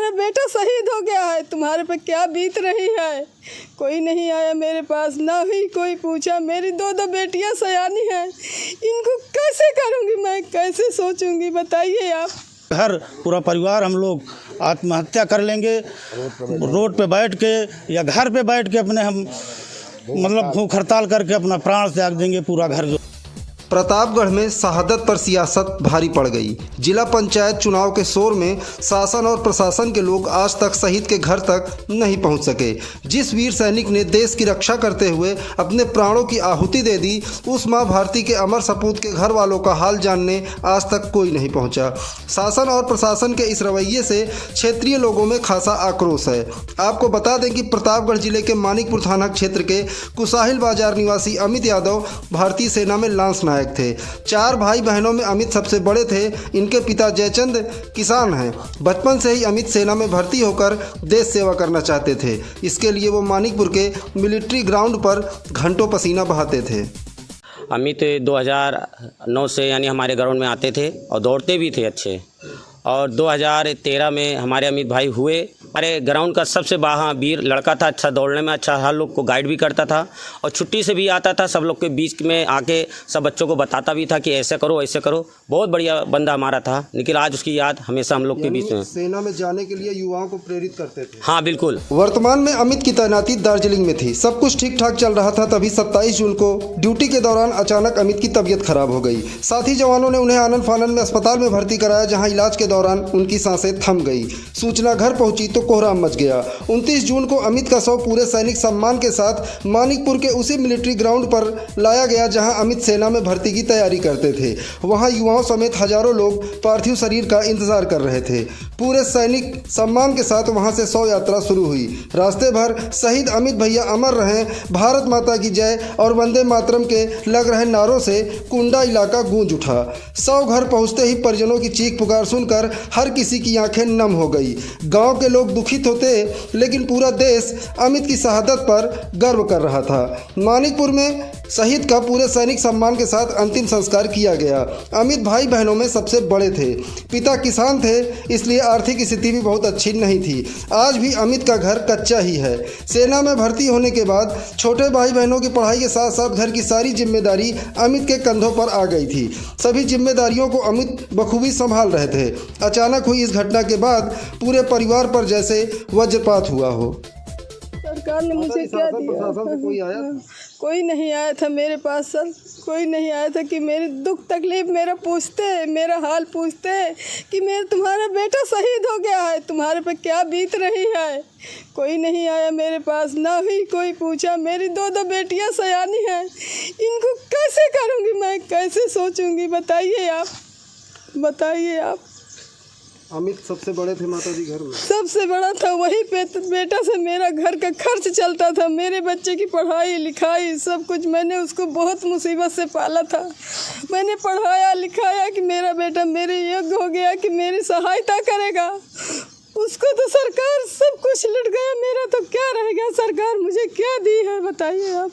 तुम्हारा बेटा शहीद हो गया है, तुम्हारे पे क्या बीत रही है। कोई नहीं आया मेरे पास, ना ही कोई पूछा। मेरी दो बेटियां सयानी हैं, इनको कैसे करूँगी मैं, कैसे सोचूंगी, बताइए आप। घर पूरा परिवार हम लोग आत्महत्या कर लेंगे रोड पे बैठ के या घर पे बैठ के अपने हम मतलब भूख हड़ताल करके अपना प्राण त्याग देंगे पूरा घर। प्रतापगढ़ में शहादत पर सियासत भारी पड़ गई। जिला पंचायत चुनाव के शोर में शासन और प्रशासन के लोग आज तक शहीद के घर तक नहीं पहुंच सके। जिस वीर सैनिक ने देश की रक्षा करते हुए अपने प्राणों की आहुति दे दी, उस मां भारती के अमर सपूत के घर वालों का हाल जानने आज तक कोई नहीं पहुंचा। शासन और प्रशासन के इस रवैये से क्षेत्रीय लोगों में खासा आक्रोश है। आपको बता दें कि प्रतापगढ़ जिले के मानिकपुर थाना क्षेत्र के कुसाहिल बाजार निवासी अमित यादव भारतीय सेना में लांस नायक थे। 4 भाई बहनों में अमित सबसे बड़े थे। इनके पिता जयचंद किसान हैं। बचपन से ही अमित सेना में भर्ती होकर देश सेवा करना चाहते थे। इसके लिए वो मानिकपुर के मिलिट्री ग्राउंड पर घंटों पसीना बहाते थे। अमित 2009 से यानी हमारे ग्राउंड में आते थे और दौड़ते भी थे अच्छे। और 2013 में हमारे अमित भाई हुए। हमारे ग्राउंड का सबसे वीर लड़का था, अच्छा दौड़ने में अच्छा, हर लोग को गाइड भी करता था और छुट्टी से भी आता था। सब लोग के बीच में आके सब बच्चों को बताता भी था कि ऐसे करो ऐसे करो। बहुत बढ़िया बंदा हमारा था, लेकिन आज उसकी याद हमेशा हम लोग के बीच में। सेना में जाने के लिए युवाओं को प्रेरित करते थे। हाँ बिल्कुल। वर्तमान में अमित की तैनाती दार्जिलिंग में थी। सब कुछ ठीक ठाक चल रहा था, तभी 27 जून को ड्यूटी के दौरान अचानक अमित की तबीयत खराब हो गई। साथी जवानों ने उन्हें आनन फानन में अस्पताल में भर्ती कराया, जहाँ इलाज के दौरान उनकी सांसें थम गई। सूचना घर पहुंची तो कोहराम मच गया। 29 जून को अमित का शव पूरे सैनिक सम्मान के साथ मानिकपुर के उसी मिलिट्री ग्राउंड पर लाया गया जहां अमित सेना में भर्ती की तैयारी करते थे। वहां युवाओं समेत हजारों लोग पार्थिव शरीर का इंतजार कर रहे थे। पूरे सैनिक सम्मान के साथ वहां से शव यात्रा शुरू हुई। रास्ते भर शहीद अमित भैया अमर रहें, भारत माता की जय और वंदे मातरम के लग रहे नारों से कुंडा इलाका गूंज उठा। शव घर पहुंचते ही परिजनों की चीख पुकार सुनकर हर किसी की आंखें नम हो गई। गांव के लोग दुखित होते, लेकिन पूरा देश अमित की शहादत पर गर्व कर रहा था। मानिकपुर में शहीद का पूरे सैनिक सम्मान के साथ अंतिम संस्कार किया गया। अमित भाई बहनों में सबसे बड़े थे। पिता किसान थे, इसलिए आर्थिक स्थिति भी बहुत अच्छी नहीं थी। आज भी अमित का घर कच्चा ही है। सेना में भर्ती होने के बाद छोटे भाई बहनों की पढ़ाई के साथ साथ घर की सारी जिम्मेदारी अमित के कंधों पर आ गई थी। सभी जिम्मेदारियों को अमित बखूबी संभाल रहे थे। अचानक हुई इस घटना के बाद पूरे परिवार पर जैसे वज्रपात हुआ हो। सरकार ने मुझे क्या दिया? कोई आया? कोई नहीं आया था मेरे पास सर, कोई नहीं आया था कि मेरी दुख तकलीफ मेरा पूछते, मेरा हाल पूछते कि तुम्हारा बेटा शहीद हो गया है, तुम्हारे पे क्या बीत रही है। कोई नहीं आया मेरे पास, ना ही कोई पूछा। मेरी दो बेटियां सयानी हैं, इनको कैसे करूँगी मैं, कैसे सोचूंगी, बताइए आप, बताइए आप। अमित सबसे बड़े थे माता जी घर में? सबसे बड़ा था। वही बेटा से मेरा घर का खर्च चलता था, मेरे बच्चे की पढ़ाई लिखाई सब कुछ। मैंने उसको बहुत मुसीबत से पाला था। मैंने पढ़ाया लिखाया कि मेरा बेटा मेरे योग्य हो गया कि मेरी सहायता करेगा। उसको तो सरकार सब कुछ लुट गया, मेरा तो क्या रह गया। सरकार मुझे क्या दी है, बताइए आप।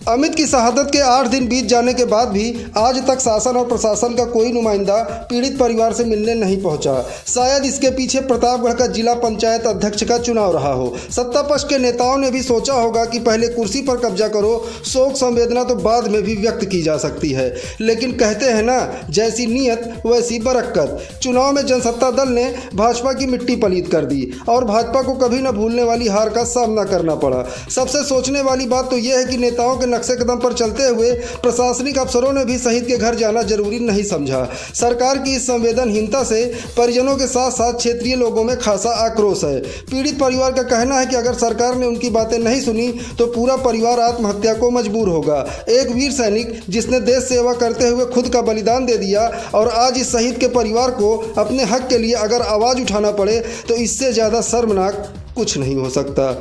अमित की शहादत के 8 दिन बीत जाने के बाद भी आज तक शासन और प्रशासन का कोई नुमाइंदा पीड़ित परिवार से मिलने नहीं पहुंचा। शायद इसके पीछे प्रतापगढ़ का जिला पंचायत अध्यक्ष का चुनाव रहा हो। सत्ता पक्ष के नेताओं ने भी सोचा होगा कि पहले कुर्सी पर कब्जा करो, शोक संवेदना तो बाद में भी व्यक्त की जा सकती है। लेकिन कहते हैं ना, जैसी नीयत वैसी बरकत। चुनाव में जनसत्ता दल ने भाजपा की मिट्टी पलीत कर दी और भाजपा को कभी न भूलने वाली हार का सामना करना पड़ा। सबसे सोचने वाली बात तो यह है कि नेताओं के नक्शे कदम पर चलते हुए प्रशासनिक अफसरों ने भी शहीद के घर जाना जरूरी नहीं समझा। सरकार की इस संवेदनहीनता से परिजनों के साथ साथ क्षेत्रीय लोगों में खासा आक्रोश है। पीड़ित परिवार का कहना है कि अगर सरकार ने उनकी बातें नहीं सुनी तो पूरा परिवार आत्महत्या को मजबूर होगा। एक वीर सैनिक जिसने देश सेवा करते हुए खुद का बलिदान दे दिया और आज इस शहीद के परिवार को अपने हक के लिए अगर आवाज उठाना पड़े तो इससे ज्यादा शर्मनाक कुछ नहीं हो सकता।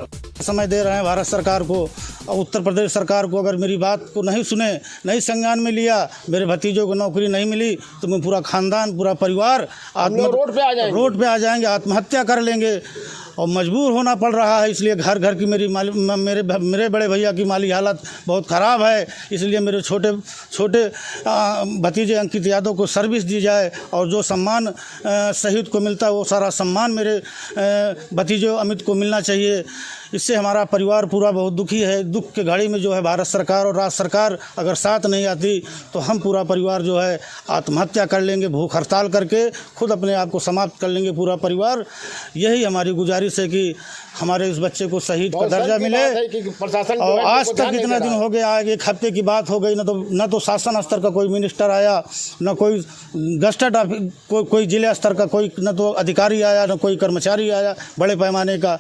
समय दे रहे हैं भारत सरकार को और उत्तर प्रदेश सरकार को। अगर मेरी बात को नहीं सुने, नहीं संज्ञान में लिया, मेरे भतीजों को नौकरी नहीं मिली तो मैं पूरा खानदान, पूरा परिवार रोड पे आ जाएंगे, आत्महत्या कर लेंगे। और मजबूर होना पड़ रहा है। इसलिए घर घर की मेरे बड़े भैया की माली हालत बहुत ख़राब है। इसलिए मेरे छोटे भतीजे अंकित यादव को सर्विस दी जाए और जो सम्मान शहीद को मिलता है वो सारा सम्मान मेरे भतीजे अमित को मिलना चाहिए। इससे हमारा परिवार पूरा बहुत दुखी है। दुख के घड़ी में जो है भारत सरकार और राज्य सरकार अगर साथ नहीं आती तो हम पूरा परिवार जो है आत्महत्या कर लेंगे, भूख हड़ताल करके खुद अपने आप को समाप्त कर लेंगे पूरा परिवार। यही हमारी गुजारिश है कि हमारे इस बच्चे को शहीद का दर्जा मिले। और आज तक इतना दिन हो गया, एक हफ्ते की बात हो गई, न तो शासन स्तर का कोई मिनिस्टर आया, न कोई गस्टेड कोई जिले स्तर का कोई न तो अधिकारी आया, न कोई कर्मचारी आया बड़े पैमाने का।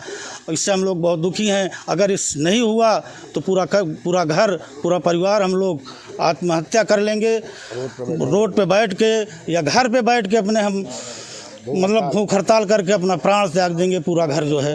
इससे हम लोग बहुत दुखी हैं। अगर इस नहीं हुआ तो पूरा घर पूरा परिवार हम लोग आत्महत्या कर लेंगे। रोड पे बैठ के या घर पे बैठ के अपने हम भूख हड़ताल करके अपना प्राण त्याग देंगे पूरा घर जो है।